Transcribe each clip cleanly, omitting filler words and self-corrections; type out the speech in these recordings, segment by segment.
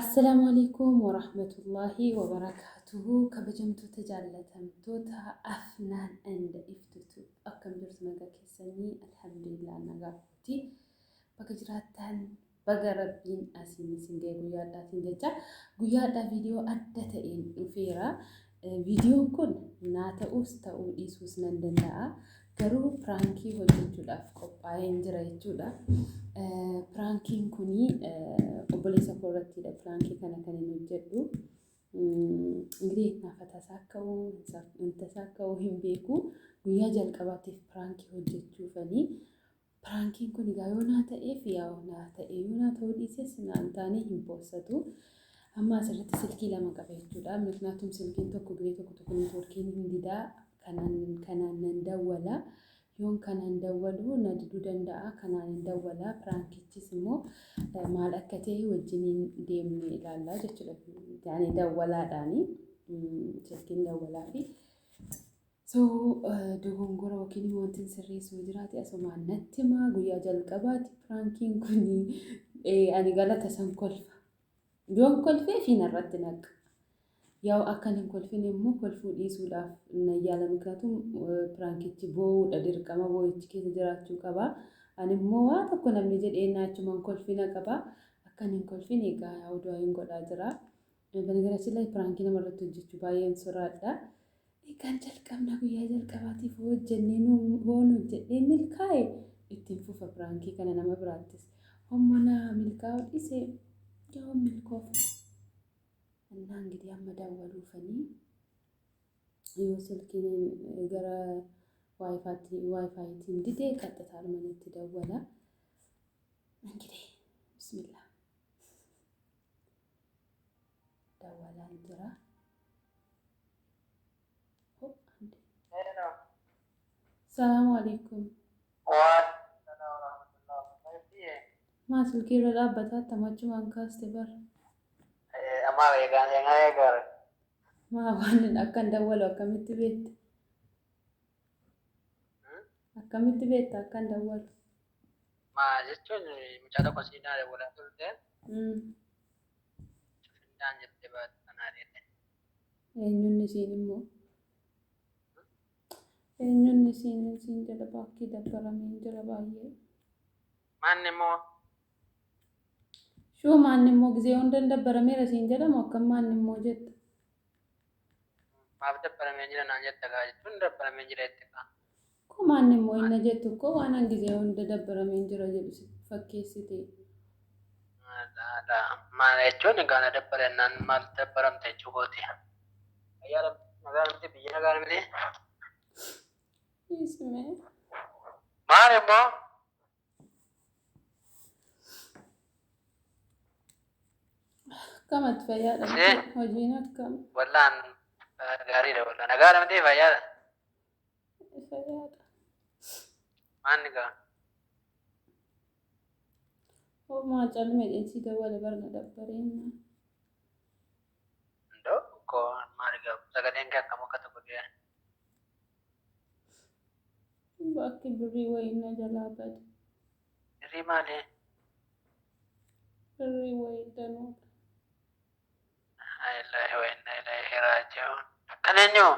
السلام عليكم ورحمة الله وبركاته. كبجمتو تجالتمتوتا أفنان عند إفتتو أكم درس نجا كسني الحمد لله نجافتي بكجراتان بقربين أسيني سنجي قيادة سنجتا قيادة فيديو أدتين إنفيرا فيديو كن ناتا أستاو إيسوس نندندا كرو برانكي هجوجو دافكو باين جرايجو دا Piraankiin kuni obboleessa koo irrattidha. Piraankii kana kan inni hojjedhu. Ingirii naafa tasaa ka'uu hin beeku. Guyyaa jalqabaatiif piraankii hojjechuufanii. Piraankiin kun egaa yoo naa ta'eef yoo naa ta'uu dhiises naan taanee hin boonsatu. Amma asirratti silkii lama qaba jechuudha. Miknaatum silkiin tokko biree tokko neetwoorkiin hin didaa kanaan nan dawwala. Yoon kanaan dawwalu na diduu danda'a. Kanaan hin dawwala. Piraankichis immoo maal akka ta'e wajjiniin deemnee ilaallaa jechuudha. Yaani dawwalaadhaani silkiin dawwalaa fi dogongora yookiin wanti sirreessuu jiraate asumaan natti himaa. Guyyaa jalqabaati piraankiin kuni ani galata san kolfa. Yoon kolfee fi narratti naqa. Yaa'u akkan hin kolfine immoo kolfuu dhiisuudhaaf na yaala. Miknaatum piraankichi boo'uudha dirqama boo'ichi keessa jiraachuu qaba. Ani immoo waa tokko namni jedhee naachumaan kolfina qaba. Akkan hin kolfine egaa yaa'u du'aa hin godhaa jira. Banagaraachillee piraankii namarratti hojjechuu baay'een soraadha. Egaan jalqabna guyyaa jalqabaatiif hojjennee hojjedhee milkaa'e ittiin fufa piraankii kana nama biraattis. Hommana milkaa'uu dhiisee yoo milkoofne. Annaa እንግዲህ አመዳወሉፈኒ ስልኬን ገረ ዋይፋይቲ እንዲዴ ቀጥታ አልመነት ደወለ። እንግዲህ ብስሚላ ደወለ እንጀራ ሰላም አለይኩም ማ ስልኬ ረዳበታት ተማቹ ማንካስ ተበር Amma yang egar. waan akkan dawwalu akkamitti beekta? Akkamitti beekta akkan dawwalu? Jechuun mucaa tokko siinaa dawwalaa turte. Cufindaan jettee baatu kanaa deemte. Eenyuun isiin immoo? Eenyuun isiin jala bakkee dabbarameen jala baay'ee. Maanni immoo? Shuu maanni immoo gisee hundaan dabbarameera isiin jedhamu akkam maanni immoo jetta? Maaf dabbaramee jira naan jetta gaa jechuun dabbaramee jira jette gaa. Ko maanni immoo inni jettu ko waan gisee hunda dabbarameen jira jedhu fakkeessite. Maal jechuun egaa na dabbarannaan maal dabbaramte jechuukooti. Magaalamti biyya nagaan miti. Ismee. Maal immoo? Akkamitti fayyaadha? Hojiin akkam? Wallaan gaariidha wallaan. Nagaalamti fayyaadha. Fayyaadha. Maanni gaa? Homaa callee dheensii dawwala barna dabbareenya. Ndoo koo maali gaa? Sagaleen kee akkam akka tokko dhiyaa? Bakki birrii wayii na jalaa bade. Birrii maali? Birrii wayii danuudha. Ilahi wa inna ilaihi raji'un. Kan eenyu?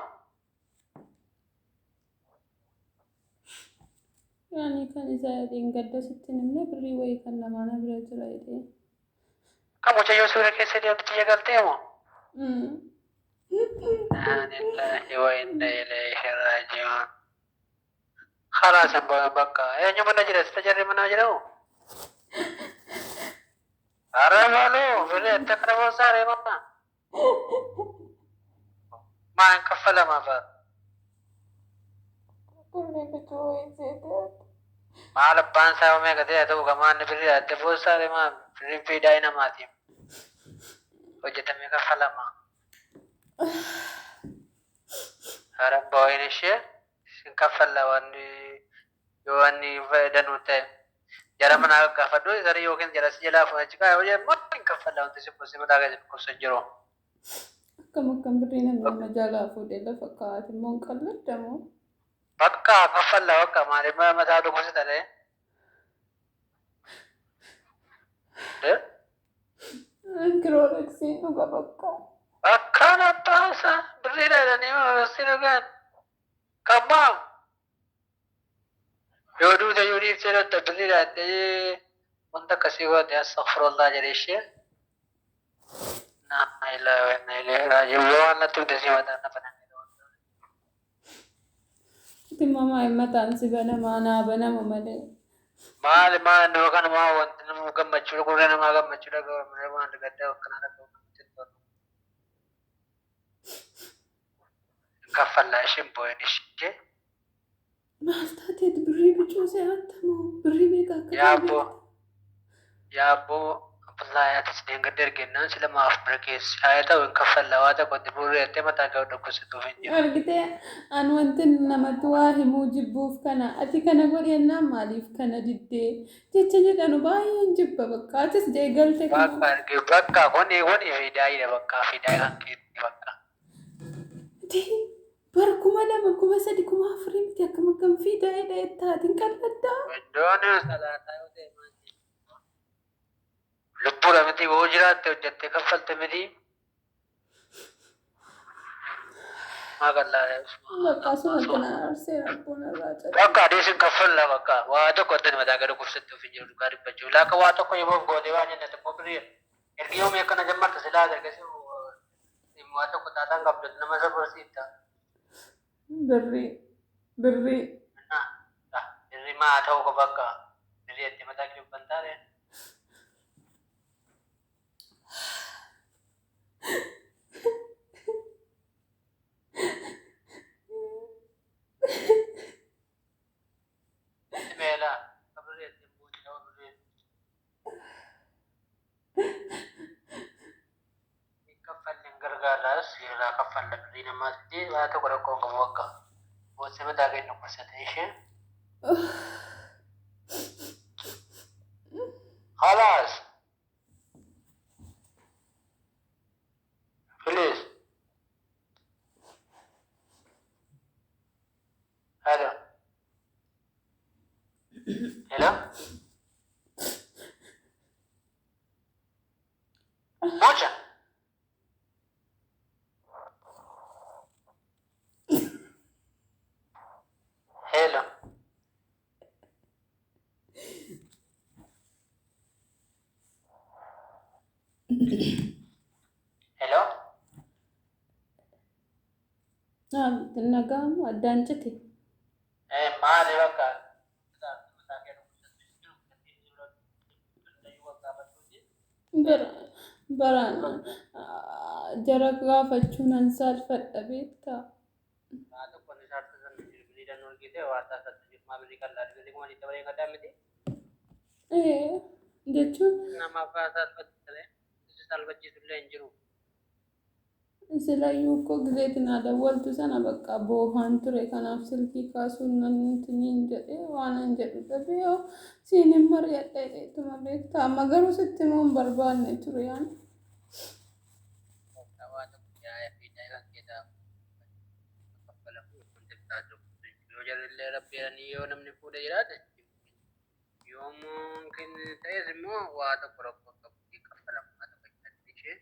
Yaani kan isa gadda sittin immoo birrii wayii kan namaana bira jira jedhee. Kan mucayyoo suura keessa deemtu biyya galtee moo? Ilahi wa inna ilaihi raji'un. Khalaas bakka eenyu mana jira? Sita jarri mana jiramu? Arabalo, birrii itti kana boosaa reemama. Maan kaffalama fa'a. Birrii bituu wayii seeteet. Maal abbaan isaa oomee gatee ta'u gamaan birrii itti boosaa reemaa birrii fiidaa namaatiif. Hojjetamee kaffalama. Harabba wayin ishee sin kaffalla wanni yoo wanni fayyadanu ta'e. Jara mana gaafadhu isaanii yookiin jara si jalaa fuudhachi kaa yoo jedhu hin kaffalla wanti si mataa gadi kuusan jiru. Akkam birrii nama jalaa fuudhee lafa kaa'ate immoo hin qalladdamu. Bakka kaffalla bakka maaliif mataa dhukkubsi ta'e? Kiroleksiin dhuga bakka. Akkaan abbaasaa birriidha jedhanii si dhugaan. Kammaa yoo duute yoo dhiibsee dhotta birriidha jedhee wanta akkasii goote astaghfirullah jedhee ishee. Naa ilaahi na ilaahi raajii waan natti himte si mataan na fanan. Timama himmataan si banamaa naa banama malee. Maali nama kana maa wanti nama gammachuudha gurra namaa gammachuudha gabaabaa waan gaddaa akkanaa dhaga'u. Kaffallaa isheen boo'in ishee. Maal taateet birrii bicuusee hattamoo birrii meeqa akka Yaabboo Abdullahi ati sineen gad ergennaan si lamaaf bira keessi. Haa ta'u hin kaffallaa waa tokko itti burreettee mataa ga'u dhukkubsatuuf hin jiru. argitee an wanti namatti waa himuu jibbuuf kana ati kana godhennaan maaliif kana diddee jecha jedhanu baay'een jibba bakka atis deegalte Bakka kuni fidaayidha bakka fidaay kan keetti bakka. bar 2,000, 3,000 miti akkam akkam fidaayidha ettaatiin qal'addaa. Iddoon salaataa yoo ta'e lubbuudha miti boo jiraatte hojjattee kaffalte miti. Bakka asumatti na arsee rabboon irraa cadhe. Bakka adeesin kaffalla bakka waa tokko addani mataa gadi kuffisatti ofiin jiru dhugaa dhibbachuu. Laaka waa tokko yoo gootee waan jenne tokko birrii ergi yoomii akkana jammarta silaa dargasi waa tokko taataan qabdu nama safarsiifta. Birrii. Birrii maa ta'u bakka birrii itti mataa gadi bantaare. Gargaaras yeroo kaffalla birrii namaatti waa tokko rakkoo qabu bakka boodsee mataa gadi dhukkubsate ishee. Khalaas. Please. Hello. Hello. Mocha. Hello. Hello. Nagamu addaan cite. Maali bakka Baraan jara gaafachuun an saalfadha beektaa. Jechuun silayyuu koo gizeetiin haadha waltu sana bakka boohaan ture kanaaf silkii kaasuun nantiniin jedhee waan an jedhu dhabee yoo siiniin mari'adha dheetuma beektaa amma garuu sitti immoo hin barbaanne ture yaan. Yoo namni fuudhee jiraate yoo mungkin ta'es immoo waa tokko rakkoo qabu kaffalamu haa tokko jedhanii ishee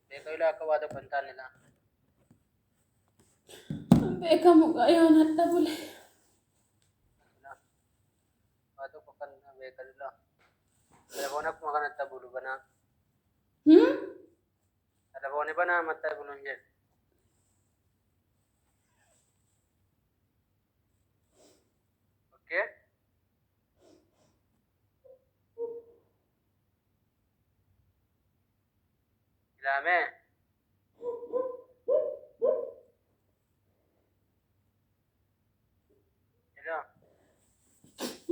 beeka ilaa akka waa tokko hin taane laa. Beekamu yoon hadha bule. Waa tokko kan beekan ilaa. Telefoon akkuma kanatti bulu banaa. Telefoonni banaa matta bulu hin jedhu. Okay. Ilame. Hello.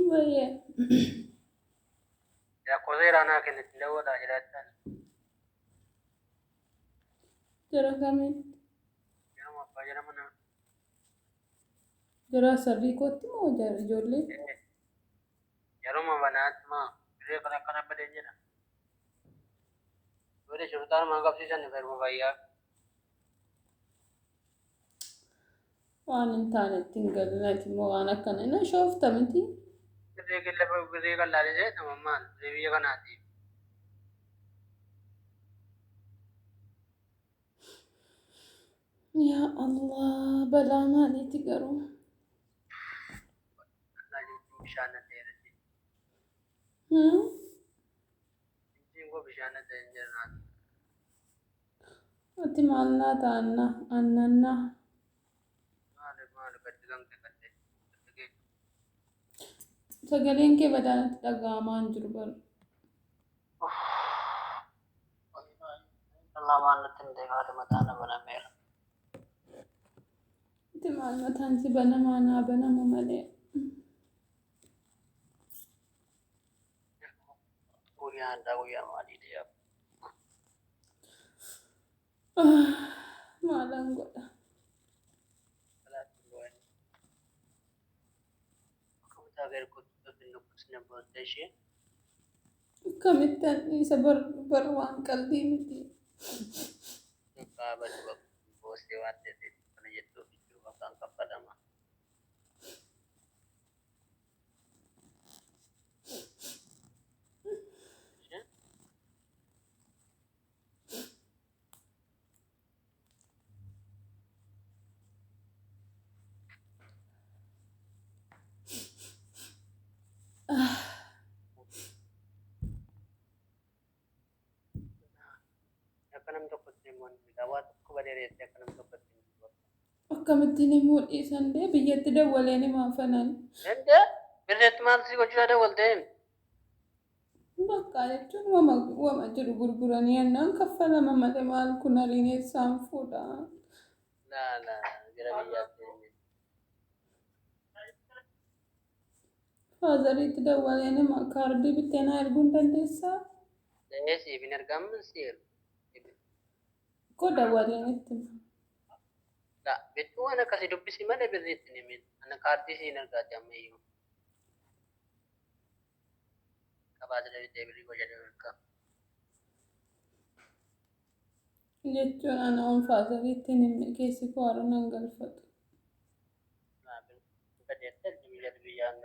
Baay'ee. Ya kosee raanaa kennitti daawwataa jiraatan. Jara kamitti? Yeroo abbaa jedhama nama. Jara sadii kootti moo jara ijoollee? Yeroo banaatti maa biree kan akkana badee jedha. Yoo shurtaan maa qabsiisan firma fayyaa. Waan hin taanetti hin galinaati immoo waan akkana na shoofta miti. Biree kan laalee nama maal biree biyya kanaati. Ya Allah, balaa maaliiti garuu? bishaan dheerate. Hmm? Injiin koo bishaan dheerate jiraan. Ati maal naa taa'anna? Annannaa. Maali gadi gamte gaddee. Sagaleen kee badaanatti dhaga'amaa hin jiru bara. Lamaan nutti hin deemaa mataan banameera. Ati maal mataan si banamaa naa banamu malee. Guyyaa addaa guyyaa maalii deemu? Maalaan godha? Akkamitti agar kuttuuf hin dubbisne booddee ishee Akkamittan isa bar waan qalbii miti. qaabatu boosee waan ta'eef kana jettuuf jiru bakkaan kaffalama. Akkanam tokkotti immoo waa tokko badeereetti akkanam tokkotti immoo. Akkamittiin himuu dhiisan dee biyyatti dawwaleen himaa fanan. Ende birreetti maal si gochuu dawwalteen? Bakka jechuun wama jiru gurguranii yennaan kaffalama malee maal kun hariin eessaan fuudha. Laa jira biyyaatti. Faazariitti dawwaleen himaa kaardii bittee naa erguun dandeessaa? Siif hin argamu siir. Koo dawwaleen itti hima. Beektuu waan akkasii dubbisi malee birriitti hin himin. Ana kaardii siin argaa jammeeyyuu. Qabaata dabitee birrii fayyadamuu argama. Jechuun ana on faazariitti hin himne keessi koo hara nan galfatu. Gadeetti biyyaan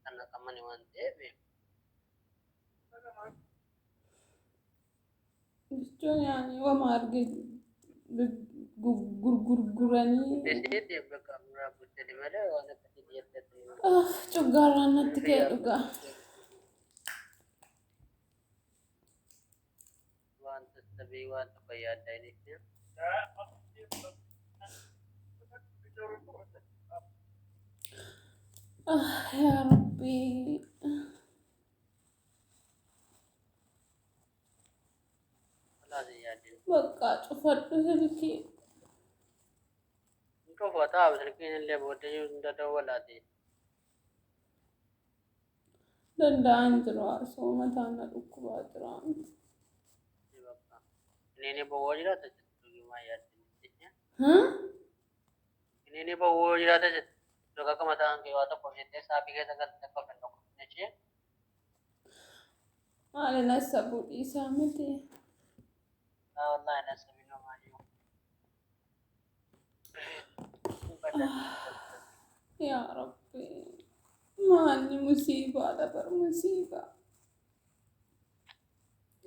kana qabani waan ta'eef. Jechuun yaani wama arge gurguranii. Deesitti bakka muraa buttee malee waan akkasii biyyatti. Cuggaarraan natti ka'e dhugaa. Wanta sabii wanta fayyaaddaa hin ibsine. Yaa Rabbi. Bakka cufadhu silkii. Cufataa silkiin illee booddee hunda dawwalaati. Danda'an jiru haasoo mataan na dhukkubaa jira. Ini bawa jiraata jettu maa yaadde? Ini bawa jiraata jettu bakka akka mataan kee waa tokko jettee saaphii keessa galtee akka ofin tokko jechee. Maali nasa budhiisaa miti. Wallahi nasa minoo maayyuu. Yaa Rabbi. Maalni musiibaadha bar musiibaa.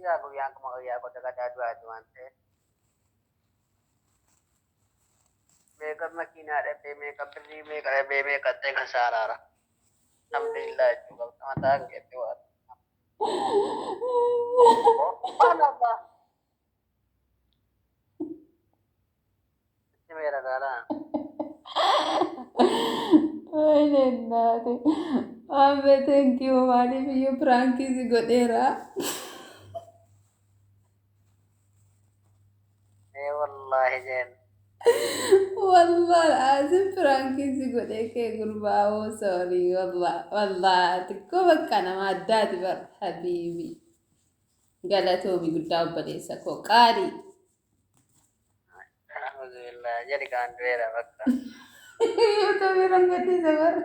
Yaa guyyaan kuma guyyaa kota gadaa du'aati waan ta'eef. Meeqa makiinaa dhabee meeqa birrii meeqa dhabee meeqa ta'e kan saaraara. Alhamdulillah jechuudha mataan keetti waan. Maalaafaa. Itti meera gaalaa. Ay nennaate. Ambe thank you maaliif iyyuu pirankii si godheera. Wallahi jen. Wallah azim pirankii si godhee kee gurbaa oo sorry wallah xiqqoo bakka nama addaati bar habiibi. Galatoomi guddaa obboleessa koo qaalii. Alhamdulillah jadi kan du'eera bakka. Yoo ta'e rangadhiisa bar.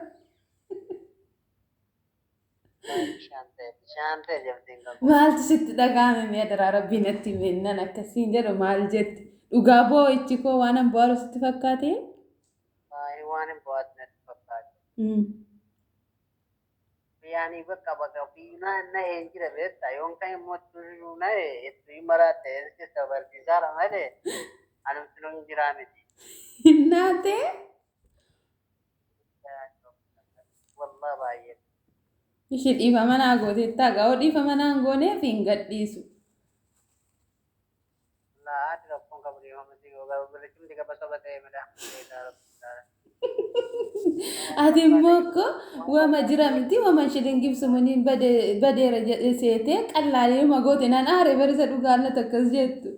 Shaantee jabdiin qabu. Maaltu sitti dhaga'ame mee adaraa rabbiin natti himennan akkasiin jedhu maal jetti dhugaa boo'ichi koo waan hambaaru sitti fakkaate? Waan hin bo'aatu natti fakkaate. Yaani bakka bakka fiinaa na hin jira beektaa yoon kan immoo turuu na itti maraa ta'e isa barsiisaadha malee anumti nu hin jiraa miti. Innate والله باين ishi dhiifa manaa gooteettaa gaa'oo dhiifa manaan gooneef hin gadhiisu. لا عاد ربكم قبل يوم دي وبلكم دي قبل صبت ايه مدح Ati immoo akka wama jira miti wama shilingiif sumaniin badeera jedhee seetee qallaalee magoote naan aare barisa dhugaanna takkas jettu.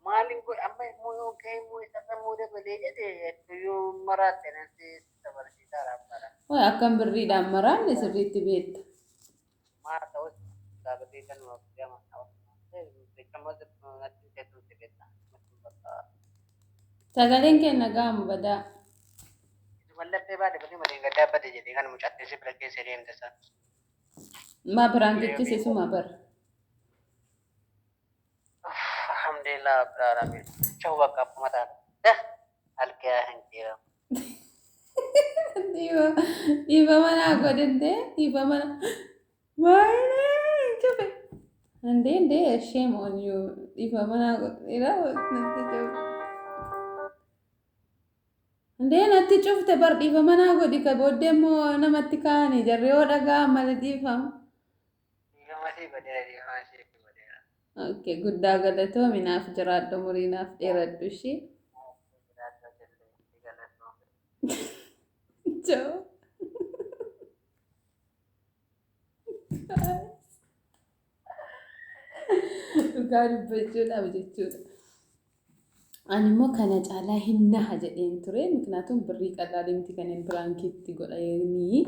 maalin kun amma immoo kee immoo isa muudee badee jedhee yoo maraatte natti dabarsiisaa rabbara. Way akkam birriidhaan maraanne sirriitti beekta. Maa ta'us gabatee kan nuuf deeman ta'us beekamoota natti keessuun si beekta. Sagaleen kenna gaamu badaa. Mallattee baate badii malee gaddaa bade jedhee kan mucattee si bira keessee deemte sana. Maa biraankichis isuma bara. Alhamdulillah Rabbil Alamin. Coba bakka mataan. Dah algaa hin jiru. Dhiifa manaa godhinte dhiifa mana waayee cufe. Handee shame on you dhiifa manaa godheera natti cufe. Handee natti cufte bar dhiifa manaa godhi ka booddee immoo namatti kaa'anii jarri yoo dhagaa malee dhiifama. Dhiifama si badeera dhiifama si badeera. Okay, guddaa galatoomi naaf jiraadhu umurii naaf dheeradhu ishee. Ciao. Dhugaa dubbachuudhaaf jechuudha. Ani immoo kana caalaa hin naha jedheen ture. Miknyaatuun birrii qal'aa miti kan hin biraankiitti godhanii.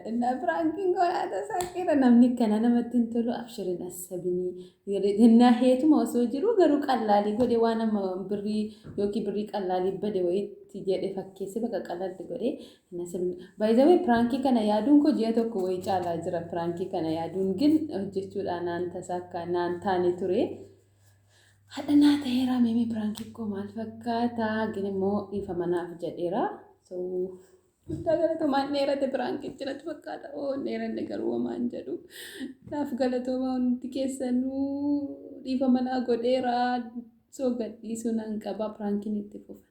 Innaa biraankiin godhaa tasaaqeera namni kana namatti hin tolu abshirin asabinii. Innaa heetuma osoo jiru garuu qallaalii godhe waan nama birrii yookiin birrii qallaalii bade wayitti jedhe fakkeesse bakka qal'aatti godhe hin asabinii. Baay'ee birankii kana yaaduun koo ji'a tokko wayii caalaa jira. Birankii kana yaaduun gin hojjechuudhaan naan tasaakka naan taane ture. Hadha naa ta'eera meemee birankii koo maal fakkaata gin immoo dhiifa manaaf jedheera. Guddaa galatoomaan dheerate biraankichi natti fakkaata. Dheeranne garuu homaan jedhu. Naaf galatoomaa hundi keessanuu dhiifa manaa godheera. Soo gadhiisuu nan qaba biraankiin itti fufa.